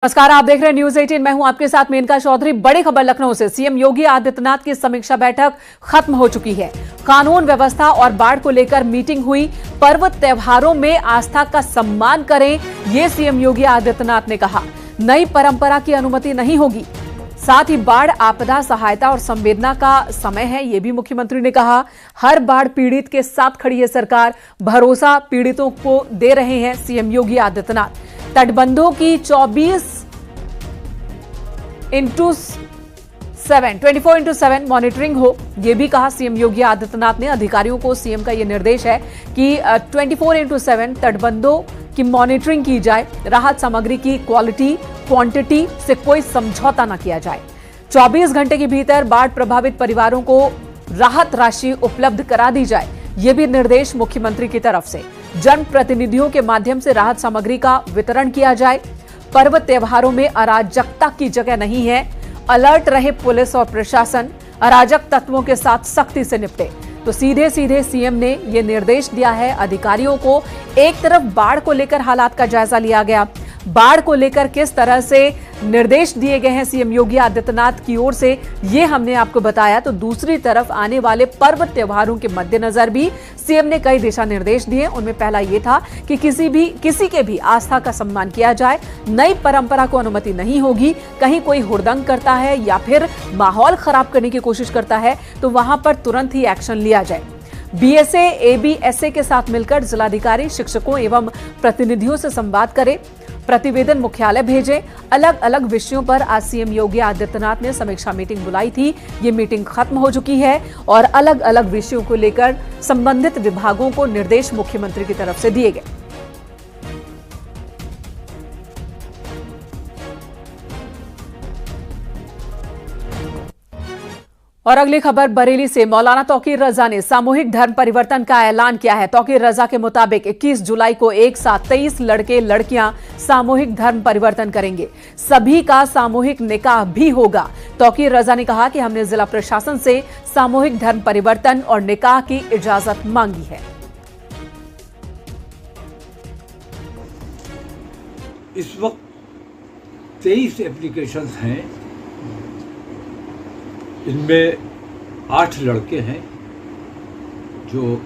नमस्कार, आप देख रहे हैं न्यूज 18। मैं हूं आपके साथ मेनका चौधरी। बड़ी खबर लखनऊ से। सीएम योगी आदित्यनाथ की समीक्षा बैठक खत्म हो चुकी है। कानून व्यवस्था और बाढ़ को लेकर मीटिंग हुई। पर्व त्योहारों में आस्था का सम्मान करें, ये सीएम योगी आदित्यनाथ ने कहा। नई परंपरा की अनुमति नहीं होगी। साथ ही बाढ़ आपदा सहायता और संवेदना का समय है, यह भी मुख्यमंत्री ने कहा। हर बाढ़ पीड़ित के साथ खड़ी है सरकार, भरोसा पीड़ितों को दे रहे हैं सीएम योगी आदित्यनाथ। तटबंधों की 24x7 मॉनिटरिंग हो, यह भी कहा सीएम योगी आदित्यनाथ ने। अधिकारियों को सीएम का यह निर्देश है कि 24x7 तटबंधों की मॉनिटरिंग की जाए। राहत सामग्री की क्वालिटी क्वांटिटी से कोई समझौता न किया जाए। 24 घंटे के भीतर बाढ़ प्रभावित परिवारों को राहत राशि उपलब्ध करा दी जाए, यह भी निर्देश मुख्यमंत्री की तरफ से। जनप्रतिनिधियों के माध्यम से राहत सामग्री का वितरण किया जाए। पर्व त्योहारों में अराजकता की जगह नहीं है। अलर्ट रहे पुलिस और प्रशासन, अराजक तत्वों के साथ सख्ती से निपटे। तो सीधे सीधे सीएम ने यह निर्देश दिया है अधिकारियों को। एक तरफ बाढ़ को लेकर हालात का जायजा लिया गया, बाढ़ को लेकर किस तरह से निर्देश दिए गए हैं सीएम योगी आदित्यनाथ की ओर से, ये हमने आपको बताया। तो दूसरी तरफ आने वाले पर्व त्योहारों के मद्देनजर भी सीएम ने कई दिशा निर्देश दिए। उनमें पहला ये था कि किसी के भी आस्था का सम्मान किया जाए। नई परंपरा को अनुमति नहीं होगी। कहीं कोई हुड़दंग करता है या फिर माहौल खराब करने की कोशिश करता है तो वहां पर तुरंत ही एक्शन लिया जाए। बीएसए एबीएसए के साथ मिलकर जिलाधिकारी, शिक्षकों एवं प्रतिनिधियों से संवाद करें, प्रतिवेदन मुख्यालय भेजें। अलग अलग विषयों पर आज सीएम योगी आदित्यनाथ ने समीक्षा मीटिंग बुलाई थी। ये मीटिंग खत्म हो चुकी है और अलग अलग विषयों को लेकर संबंधित विभागों को निर्देश मुख्यमंत्री की तरफ से दिए गए। और अगली खबर बरेली से। मौलाना तौकीर रजा ने सामूहिक धर्म परिवर्तन का ऐलान किया है। तौकीर रजा के मुताबिक 21 जुलाई को एक साथ 23 लड़के लड़कियां सामूहिक धर्म परिवर्तन करेंगे। सभी का सामूहिक निकाह भी होगा। तौकीर रजा ने कहा कि हमने जिला प्रशासन से सामूहिक धर्म परिवर्तन और निकाह की इजाजत मांगी है। इस वक्त 23 एप्लीकेशंस हैं। इनमें 8 लड़के हैं जो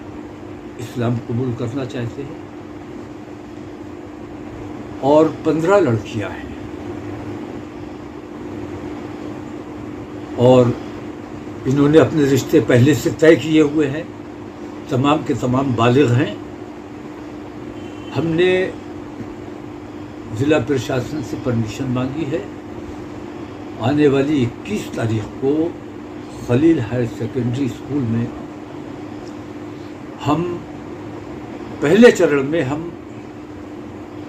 इस्लाम कबूल करना चाहते हैं और 15 लड़कियां हैं। और इन्होंने अपने रिश्ते पहले से तय किए हुए हैं। तमाम के तमाम बालिग हैं। हमने ज़िला प्रशासन से परमिशन मांगी है। आने वाली 21 तारीख को खलील हायर सेकेंडरी स्कूल में हम पहले चरण में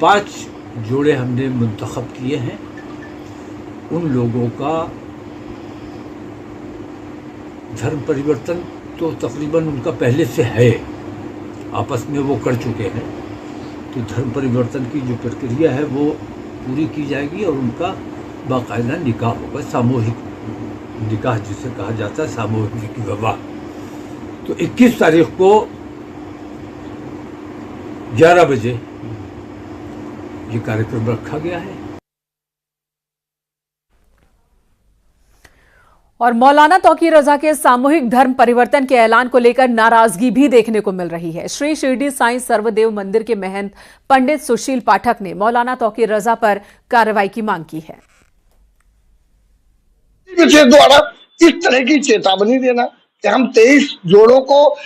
5 जोड़े हमने मुंतखब किए हैं। उन लोगों का धर्म परिवर्तन तो तकरीबन उनका पहले से है, आपस में वो कर चुके हैं। तो धर्म परिवर्तन की जो प्रक्रिया है वो पूरी की जाएगी और उनका बाकायदा निकाह होगा। सामूहिक निकाह जिसे कहा जाता है, सामूहिक विवाह। तो 21 तारीख को 11 बजे ये कार्यक्रम रखा गया है। और मौलाना तौकीर रजा के सामूहिक धर्म परिवर्तन के ऐलान को लेकर नाराजगी भी देखने को मिल रही है। श्री शिरडी साईं सर्वदेव मंदिर के महंत पंडित सुशील पाठक ने मौलाना तौकीर रजा पर कार्रवाई की मांग की है। द्वारा इस तरह की चेतावनी देना कि हम 23 जोड़ों को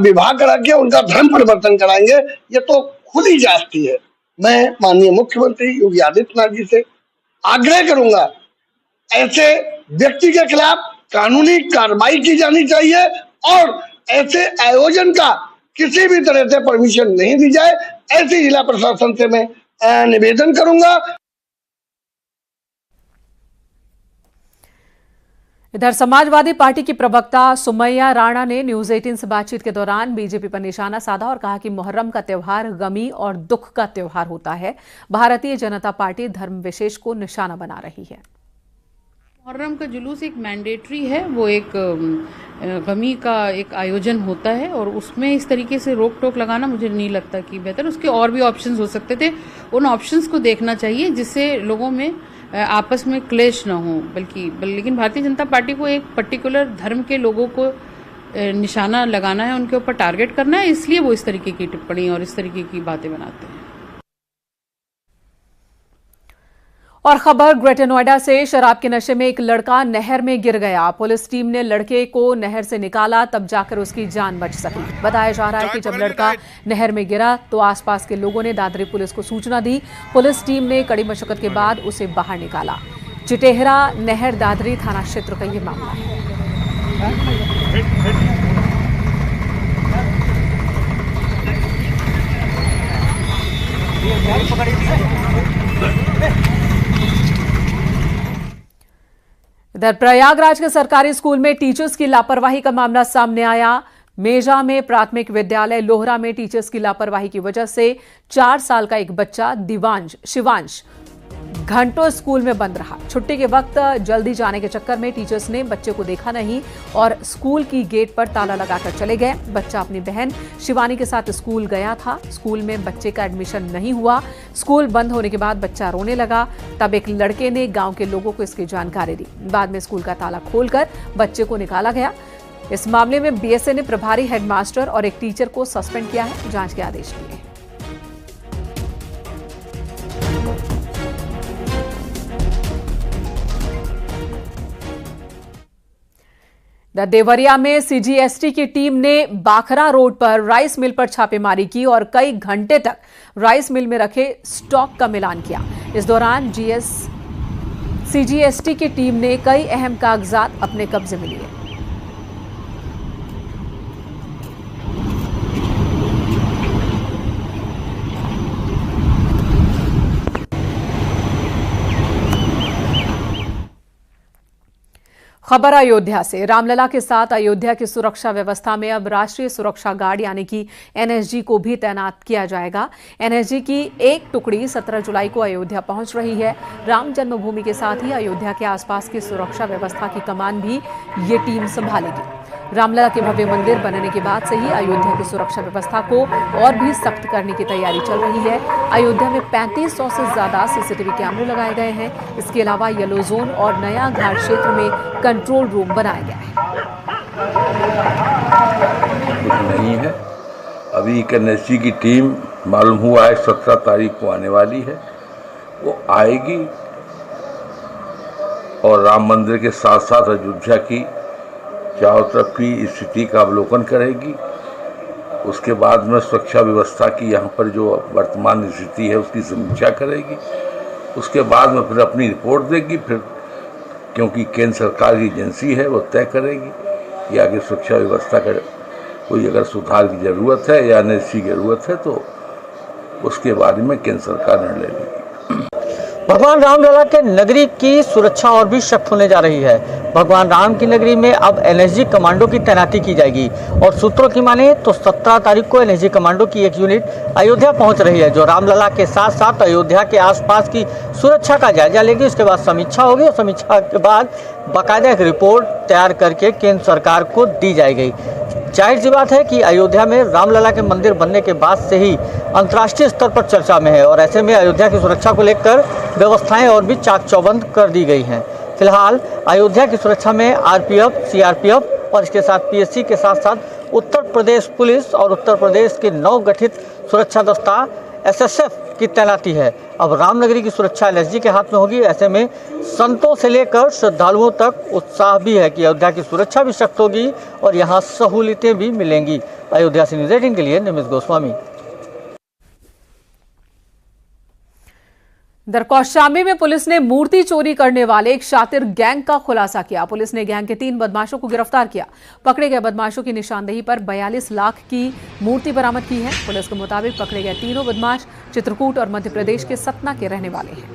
विवाह करा के उनका धर्म परिवर्तन कराएंगे, ये तो खुली जाती है। मैं माननीय मुख्यमंत्री योगी आदित्यनाथ जी से आग्रह करूंगा, ऐसे व्यक्ति के खिलाफ कानूनी कार्रवाई की जानी चाहिए और ऐसे आयोजन का किसी भी तरह से परमिशन नहीं दी जाए। ऐसे जिला प्रशासन से मैं निवेदन करूंगा। इधर समाजवादी पार्टी की प्रवक्ता सुमैया राणा ने न्यूज 18 से बातचीत के दौरान बीजेपी पर निशाना साधा और कहा कि मुहर्रम का त्योहार गमी और दुख का त्योहार होता है। भारतीय जनता पार्टी धर्म विशेष को निशाना बना रही है। मुहर्रम का जुलूस एक मैंडेटरी है, वो एक गमी का एक आयोजन होता है और उसमें इस तरीके से रोक टोक लगाना मुझे नहीं लगता कि बेहतर। उसके और भी ऑप्शंस हो सकते थे, उन ऑप्शंस को देखना चाहिए जिससे लोगों में आपस में क्लेश ना हो। लेकिन भारतीय जनता पार्टी को एक पर्टिकुलर धर्म के लोगों को निशाना लगाना है, उनके ऊपर टारगेट करना है, इसलिए वो इस तरीके की टिप्पणी और इस तरीके की बातें बनाते हैं। और खबर ग्रेटर नोएडा से, शराब के नशे में एक लड़का नहर में गिर गया। पुलिस टीम ने लड़के को नहर से निकाला, तब जाकर उसकी जान बच सकी। बताया जा रहा है कि जब लड़का नहर में गिरा तो आसपास के लोगों ने दादरी पुलिस को सूचना दी। पुलिस टीम ने कड़ी मशक्कत के बाद उसे बाहर निकाला। चिटेहरा नहर दादरी थाना क्षेत्र का ये मामला है। इधर प्रयागराज के सरकारी स्कूल में टीचर्स की लापरवाही का मामला सामने आया। मेजा में प्राथमिक विद्यालय लोहरा में टीचर्स की लापरवाही की वजह से 4 साल का एक बच्चा शिवांश घंटों स्कूल में बंद रहा। छुट्टी के वक्त जल्दी जाने के चक्कर में टीचर्स ने बच्चे को देखा नहीं और स्कूल की गेट पर ताला लगाकर चले गए। बच्चा अपनी बहन शिवानी के साथ स्कूल गया था। स्कूल में बच्चे का एडमिशन नहीं हुआ। स्कूल बंद होने के बाद बच्चा रोने लगा। तब एक लड़के ने गांव के लोगों को इसकी जानकारी दी। बाद में स्कूल का ताला खोलकर बच्चे को निकाला गया। इस मामले में बीएसए ने प्रभारी हेडमास्टर और एक टीचर को सस्पेंड किया है। जांच के आदेश दिए। देवरिया में सीजीएसटी की टीम ने बाखरा रोड पर राइस मिल पर छापेमारी की और कई घंटे तक राइस मिल में रखे स्टॉक का मिलान किया। इस दौरान सीजीएसटी की टीम ने कई अहम कागजात अपने कब्जे में लिए। खबर अयोध्या से, रामलला के साथ अयोध्या की सुरक्षा व्यवस्था में अब राष्ट्रीय सुरक्षा गार्ड यानी कि एनएसजी को भी तैनात किया जाएगा। एनएसजी की एक टुकड़ी 17 जुलाई को अयोध्या पहुंच रही है। राम जन्मभूमि के साथ ही अयोध्या के आसपास की सुरक्षा व्यवस्था की कमान भी ये टीम संभालेगी। रामलला के भव्य मंदिर बनने के बाद से ही अयोध्या की सुरक्षा व्यवस्था को और भी सख्त करने की तैयारी चल रही है। अयोध्या में 3500 से ज्यादा सीसीटीवी कैमरे लगाए गए हैं। इसके अलावा येलो जोन और नया घाट क्षेत्र में कंट्रोल रूम बनाया गया है। कुछ नहीं है, अभी एक एनएसजी की टीम मालूम हुआ है 17 तारीख को आने वाली है। वो आएगी और राम मंदिर के साथ साथ अयोध्या की चारों तरफ की स्थिति का अवलोकन करेगी। उसके बाद में सुरक्षा व्यवस्था की यहाँ पर जो वर्तमान स्थिति है उसकी समीक्षा करेगी। उसके बाद में फिर अपनी रिपोर्ट देगी। फिर क्योंकि केंद्र सरकार की एजेंसी है, वो तय करेगी कि आगे सुरक्षा व्यवस्था का कोई अगर सुधार की ज़रूरत है या एनएसजी की ज़रूरत है तो उसके बारे में केंद्र सरकार निर्णय लेगी। भगवान रामलला के नगरी की सुरक्षा और भी सख्त होने जा रही है। भगवान राम की नगरी में अब एनएसजी कमांडो की तैनाती की जाएगी और सूत्रों की माने तो 17 तारीख को एनएसजी कमांडो की एक यूनिट अयोध्या पहुंच रही है, जो रामलला के साथ साथ अयोध्या के आसपास की सुरक्षा का जायजा लेगी। उसके बाद समीक्षा होगी और समीक्षा के बाद बाकायदा एक रिपोर्ट तैयार करके केंद्र सरकार को दी जाएगी। जाहिर सी बात है कि अयोध्या में रामलला के मंदिर बनने के बाद से ही अंतर्राष्ट्रीय स्तर पर चर्चा में है और ऐसे में अयोध्या की सुरक्षा को लेकर व्यवस्थाएं और भी चाक चौबंद कर दी गई हैं। फिलहाल अयोध्या की सुरक्षा में आरपीएफ, सीआरपीएफ और इसके साथ पीएससी के साथ साथ उत्तर प्रदेश पुलिस और उत्तर प्रदेश के नवगठित सुरक्षा दस्ता एसएसएफ की तैनाती है। अब रामनगरी की सुरक्षा एनएसजी के हाथ में होगी। ऐसे में संतों से लेकर श्रद्धालुओं तक उत्साह भी है कि अयोध्या की सुरक्षा भी सख्त होगी और यहाँ सहूलियतें भी मिलेंगी। अयोध्या से न्यूज़ 18 के लिए निमिष गोस्वामी। कौशाम्बी में पुलिस ने मूर्ति चोरी करने वाले एक शातिर गैंग का खुलासा किया। पुलिस ने गैंग के 3 बदमाशों को गिरफ्तार किया। पकड़े गए बदमाशों की निशानदेही पर 42 लाख की मूर्ति बरामद की है। पुलिस के मुताबिक पकड़े गए तीनों बदमाश चित्रकूट और मध्य प्रदेश के सतना के रहने वाले हैं।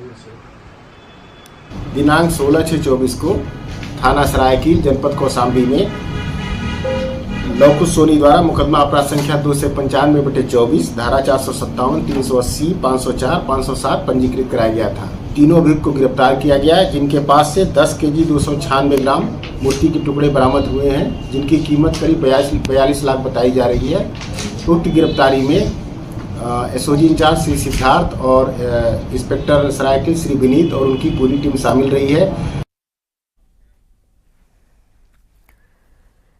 दिनांक 16/6/24 को थाना सरायकील जनपद कौशाम्बी में लवकुश सोनी द्वारा मुकदमा अपराध संख्या 295/24 धारा 457, 380, 504, 507 पंजीकृत कराया गया था। तीनों अभियुक्त को गिरफ्तार किया गया है, जिनके पास से 10 केजी 296 ग्राम मूर्ति के टुकड़े बरामद हुए हैं, जिनकी कीमत करीब 42 लाख बताई जा रही है। उक्त गिरफ्तारी में एसओजी इंचार्ज श्री सिद्धार्थ और इंस्पेक्टर सरायकिल श्री विनीत और उनकी पूरी टीम शामिल रही है।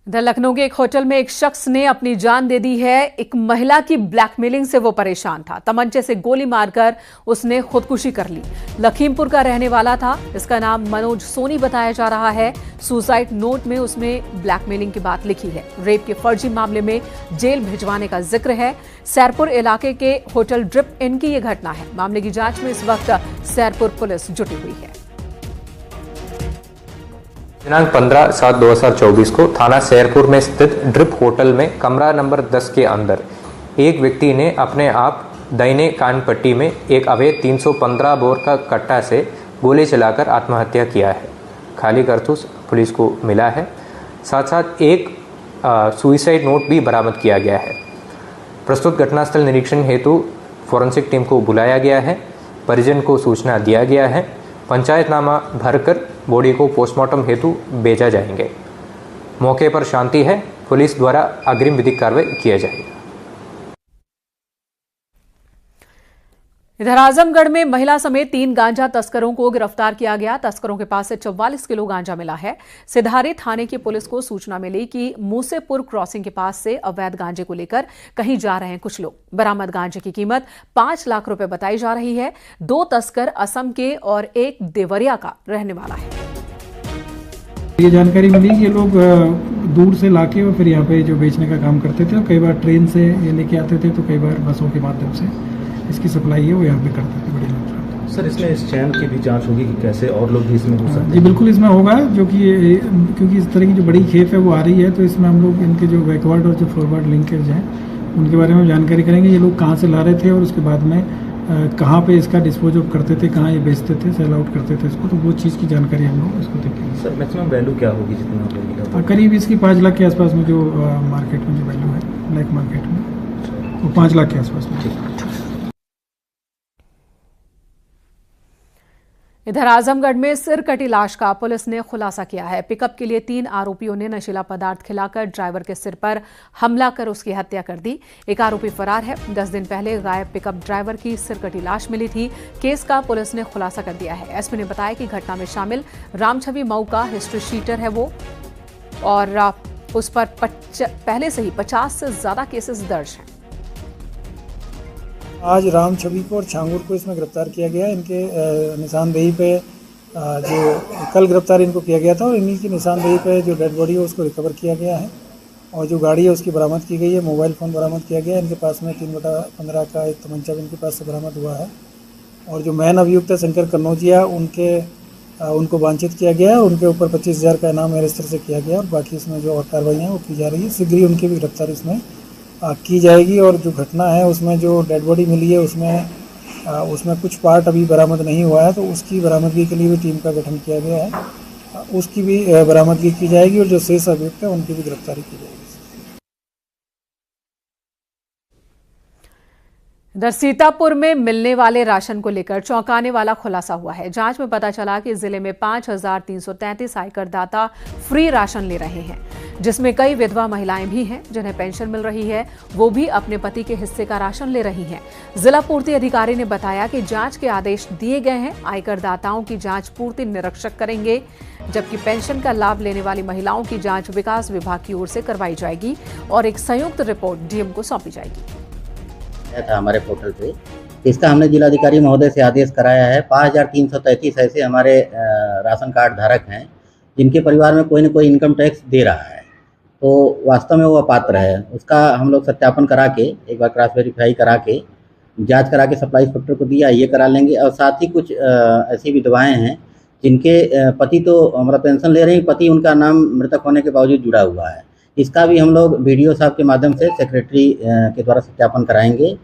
इधर लखनऊ के एक होटल में एक शख्स ने अपनी जान दे दी है। एक महिला की ब्लैकमेलिंग से वो परेशान था, तमंचे से गोली मारकर उसने खुदकुशी कर ली। लखीमपुर का रहने वाला था, इसका नाम मनोज सोनी बताया जा रहा है। सुसाइड नोट में उसने ब्लैकमेलिंग की बात लिखी है। रेप के फर्जी मामले में जेल भिजवाने का जिक्र है। सैरपुर इलाके के होटल ड्रिप इन की यह घटना है। मामले की जांच में इस वक्त सैरपुर पुलिस जुटी हुई है। दिनांक 15/7/2024 को थाना सैरपुर में स्थित ड्रिप होटल में कमरा नंबर 10 के अंदर एक व्यक्ति ने अपने आप दाहिने कान पट्टी में एक अवैध 315 बोर का कट्टा से गोली चलाकर आत्महत्या किया है। खाली कारतूस पुलिस को मिला है। साथ साथ एक सुइसाइड नोट भी बरामद किया गया है। प्रस्तुत घटनास्थल निरीक्षण हेतु फॉरेंसिक टीम को बुलाया गया है। परिजन को सूचना दिया गया है। पंचायतनामा भरकर बॉडी को पोस्टमार्टम हेतु भेजा जाएंगे। मौके पर शांति है। पुलिस द्वारा अग्रिम विधिक कार्रवाई किया जाएगा। इधर आजमगढ़ में महिला समेत 3 गांजा तस्करों को गिरफ्तार किया गया। तस्करों के पास से 44 किलो गांजा मिला है। सिधारी थाने की पुलिस को सूचना मिली कि मूसेपुर क्रॉसिंग के पास से अवैध गांजे को लेकर कहीं जा रहे हैं कुछ लोग। बरामद गांजे की कीमत 5 लाख रुपए बताई जा रही है। 2 तस्कर असम के और एक देवरिया का रहने वाला है। ये जानकारी मिली कि ये लोग दूर से लाके और फिर यहाँ पे जो बेचने का काम करते थे, कई बार ट्रेन से ये लेके आते थे, तो कई बार बसों के माध्यम से इसकी सप्लाई है वो यहाँ पे करते थे बड़ी मात्रा में। सर, इसमें इस चैन की भी जांच होगी कि कैसे और लोग भी इसमें हो सकते हैं? जी बिल्कुल, इसमें होगा, जो कि क्योंकि इस तरह की जो बड़ी खेप है वो आ रही है, तो इसमें हम लोग इनके जो बैकवर्ड और जो फॉरवर्ड लिंकेज हैं उनके बारे में जानकारी करेंगे। ये लोग कहाँ से ला रहे थे और उसके बाद में कहाँ पे इसका डिस्पोज ऑफ करते थे, कहाँ ये बेचते थे, सेल आउट करते थे इसको, तो वो चीज़ की जानकारी हम लोग इसको देखेंगे। सर, मैक्सिमम वैल्यू क्या होगी जितना? करीब इसकी 5 लाख के आसपास में जो मार्केट में जो वैल्यू है ब्लैक मार्केट में, वो 5 लाख के आसपास में। इधर आजमगढ़ में सिर कटी लाश का पुलिस ने खुलासा किया है। पिकअप के लिए 3 आरोपियों ने नशीला पदार्थ खिलाकर ड्राइवर के सिर पर हमला कर उसकी हत्या कर दी। एक आरोपी फरार है। 10 दिन पहले गायब पिकअप ड्राइवर की सिर कटी लाश मिली थी। केस का पुलिस ने खुलासा कर दिया है। एसपी ने बताया कि घटना में शामिल रामछवि मऊ का हिस्ट्री शीटर है वो, और उस पर पहले से ही 50 से ज्यादा केसेस दर्ज हैं। आज रामछवि को और छांगुर को इसमें गिरफ्तार किया गया। इनके निशानदेही पे जो कल गिरफ्तार इनको किया गया था, और इन्हीं की निशानदेही पे जो डेड बॉडी है उसको रिकवर किया गया है, और जो गाड़ी है उसकी बरामद की गई है। मोबाइल फ़ोन बरामद किया गया है। इनके पास में 3/15 का एक तमंचा भी इनके पास से बरामद हुआ है। और जो मैन अभियुक्त है शंकर कन्नौजिया, उनको वांछित किया गया है। उनके ऊपर 25,000 का इनाम रजिस्टर से किया गया, और बाकी इसमें जो और कार्रवाइयाँ वो की जा रही है। शीघ्र ही उनकी भी गिरफ्तारी इसमें की जाएगी। और जो घटना है उसमें जो डेड बॉडी मिली है उसमें कुछ पार्ट अभी बरामद नहीं हुआ है, तो उसकी बरामदगी के लिए भी टीम का गठन किया गया है। उसकी भी बरामदगी की जाएगी, और जो शेष अभियुक्त है उनकी भी गिरफ्तारी की जाएगी। इधर सीतापुर में मिलने वाले राशन को लेकर चौंकाने वाला खुलासा हुआ है। जांच में पता चला कि जिले में 5,333 आयकर दाता फ्री राशन ले रहे हैं, जिसमें कई विधवा महिलाएं भी हैं जिन्हें पेंशन मिल रही है। वो भी अपने पति के हिस्से का राशन ले रही हैं। जिला पूर्ति अधिकारी ने बताया कि जांच के आदेश दिए गए हैं। आयकर दाताओं की जांच पूर्ति निरीक्षक करेंगे, जबकि पेंशन का लाभ लेने वाली महिलाओं की जांच विकास विभाग की ओर से करवाई जाएगी और एक संयुक्त रिपोर्ट डीएम को सौंपी जाएगी। था हमारे पोर्टल पे, इसका हमने जिलाधिकारी महोदय से आदेश कराया है। 5,333 ऐसे हमारे राशन कार्ड धारक हैं जिनके परिवार में कोई न कोई इनकम टैक्स दे रहा है, तो वास्तव में वो अपात्र है। उसका हम लोग सत्यापन करा के, एक बार क्रॉस वेरीफाई करा के, जांच करा के सप्लाई इंस्पेक्टर को दिया, ये करा लेंगे। और साथ ही कुछ ऐसी विधवाएं हैं जिनके पति तो मतलब पेंशन ले रहे हैं, पति उनका नाम मृतक होने के बावजूद जुड़ा हुआ है। इसका भी हम लोग बीडीओ साहब के माध्यम से सेक्रेटरी के द्वारा सत्यापन कराएंगे।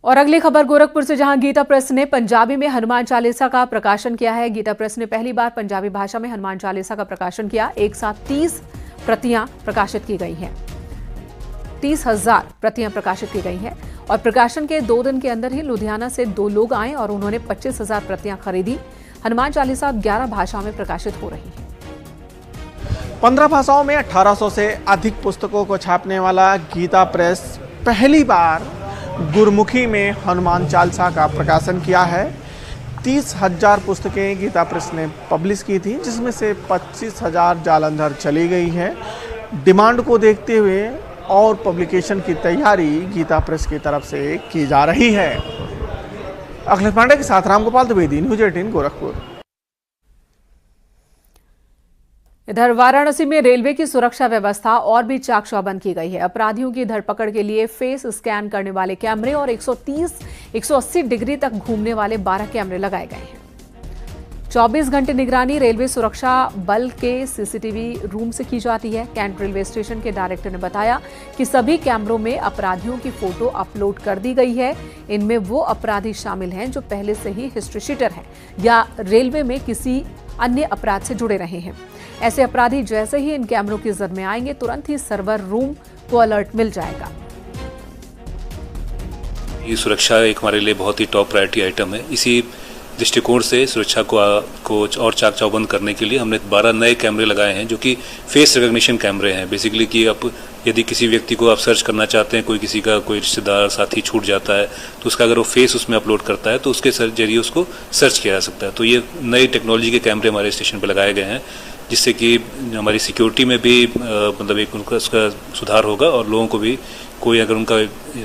और अगली खबर गोरखपुर से, जहां गीता प्रेस ने पंजाबी में हनुमान चालीसा का प्रकाशन किया है। गीता प्रेस ने पहली बार पंजाबी भाषा में हनुमान चालीसा का प्रकाशन किया। एक साथ 30 प्रतियां प्रकाशित की गई हैं। 130,000 प्रतियां प्रकाशित की गई हैं और प्रकाशन के 2 दिन के अंदर ही लुधियाना से 2 लोग आए और उन्होंने 25,000 प्रतियां खरीदी। हनुमान चालीसा 11 भाषाओं में प्रकाशित हो रही है। 15 भाषाओं में 1800 से अधिक पुस्तकों को छापने वाला गीता प्रेस पहली बार गुरमुखी में हनुमान चालीसा का प्रकाशन किया है। 30,000 पुस्तकें गीता प्रेस ने पब्लिश की थी, जिसमें से 25,000 जालंधर चली गई है। डिमांड को देखते हुए और पब्लिकेशन की तैयारी गीता प्रेस की तरफ से की जा रही है। अखिलेश पांडे के साथ रामगोपाल द्विवेदी, न्यूज 18 गोरखपुर। इधर वाराणसी में रेलवे की सुरक्षा व्यवस्था और भी चाक चौबंद की गई है। अपराधियों की धरपकड़ के लिए फेस स्कैन करने वाले कैमरे और 180 डिग्री तक घूमने वाले 12 कैमरे लगाए गए हैं। 24 घंटे निगरानी रेलवे सुरक्षा बल के सीसीटीवी रूम से की जाती है। कैंट रेलवे स्टेशन के डायरेक्टर ने बताया कि सभी कैमरों में अपराधियों की फोटो अपलोड कर दी गई है। इनमें वो अपराधी शामिल हैं जो पहले से ही हिस्ट्री शीटर हैं या रेलवे में किसी अन्य अपराध से जुड़े रहे हैं। ऐसे अपराधी जैसे ही इन कैमरों की जद में आएंगे, तुरंत ही सर्वर रूम को अलर्ट मिल जाएगा। ये सुरक्षा एक हमारे लिए बहुत ही टॉप प्रायोरिटी आइटम है। इसी दृष्टिकोण से सुरक्षा को और चाक चौबंद करने के लिए हमने 12 नए कैमरे लगाए हैं, जो कि फेस रिकॉग्निशन कैमरे हैं। बेसिकली कि आप यदि किसी व्यक्ति को आप सर्च करना चाहते हैं, कोई किसी का कोई रिश्तेदार साथी छूट जाता है, तो उसका अगर वो फेस उसमें अपलोड करता है तो उसके जरिए उसको सर्च किया जा सकता है। तो ये नई टेक्नोलॉजी के कैमरे हमारे स्टेशन पर लगाए गए हैं, जिससे कि हमारी सिक्योरिटी में भी मतलब एक उनका उसका सुधार होगा और लोगों को भी कोई अगर उनका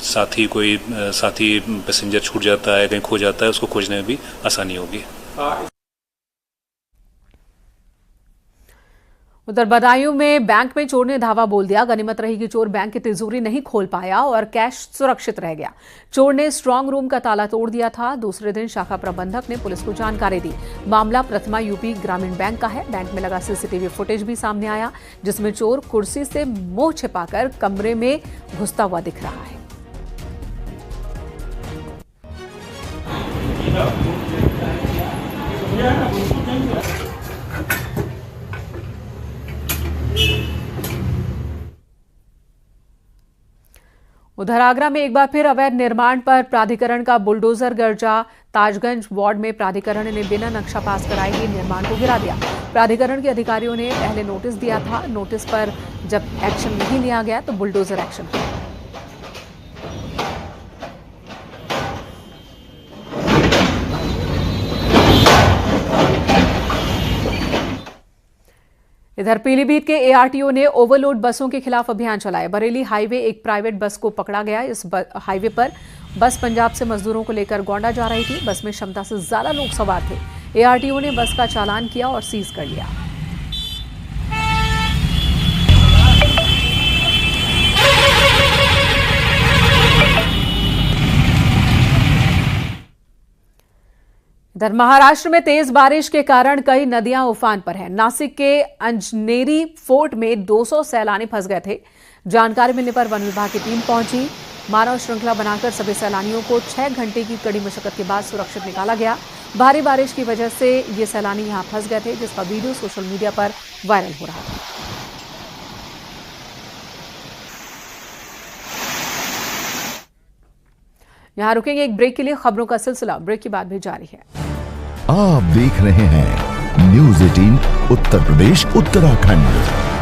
साथी पैसेंजर छूट जाता है, कहीं खो जाता है, उसको खोजने में भी आसानी होगी। उधर बदायूं में बैंक में चोर ने धावा बोल दिया। गनीमत रही कि चोर बैंक की तिजोरी नहीं खोल पाया और कैश सुरक्षित रह गया। चोर ने स्ट्रांग रूम का ताला तोड़ दिया था। दूसरे दिन शाखा प्रबंधक ने पुलिस को जानकारी दी। मामला प्रथमा यूपी ग्रामीण बैंक का है। बैंक में लगा सीसीटीवी फुटेज भी सामने आया, जिसमें चोर कुर्सी से मुंह छिपाकर कमरे में घुसता हुआ दिख रहा है। उधर आगरा में एक बार फिर अवैध निर्माण पर प्राधिकरण का बुलडोजर गर्जा। ताजगंज वार्ड में प्राधिकरण ने बिना नक्शा पास कराए ही निर्माण को गिरा दिया। प्राधिकरण के अधिकारियों ने पहले नोटिस दिया था। नोटिस पर जब एक्शन नहीं लिया गया तो बुलडोजर एक्शन हुआ। इधर पीलीभीत के एआरटीओ ने ओवरलोड बसों के खिलाफ अभियान चलाया। बरेली हाईवे एक प्राइवेट बस को पकड़ा गया। इस हाईवे पर बस पंजाब से मजदूरों को लेकर गोंडा जा रही थी। बस में क्षमता से ज्यादा लोग सवार थे। एआरटीओ ने बस का चालान किया और सीज कर लिया। इधर महाराष्ट्र में तेज बारिश के कारण कई नदियां उफान पर हैं। नासिक के अंजनेरी फोर्ट में 200 सैलानी फंस गए थे। जानकारी मिलने पर वन विभाग की टीम पहुंची। मानव श्रृंखला बनाकर सभी सैलानियों को 6 घंटे की कड़ी मशक्कत के बाद सुरक्षित निकाला गया। भारी बारिश की वजह से ये सैलानी यहां फंस गए थे, जिसका वीडियो सोशल मीडिया पर वायरल हो रहा था। यहां रुकेंगे एक ब्रेक के लिए। खबरों का सिलसिला ब्रेक के बाद भी जारी है। आप देख रहे हैं न्यूज 18 उत्तर प्रदेश उत्तराखंड।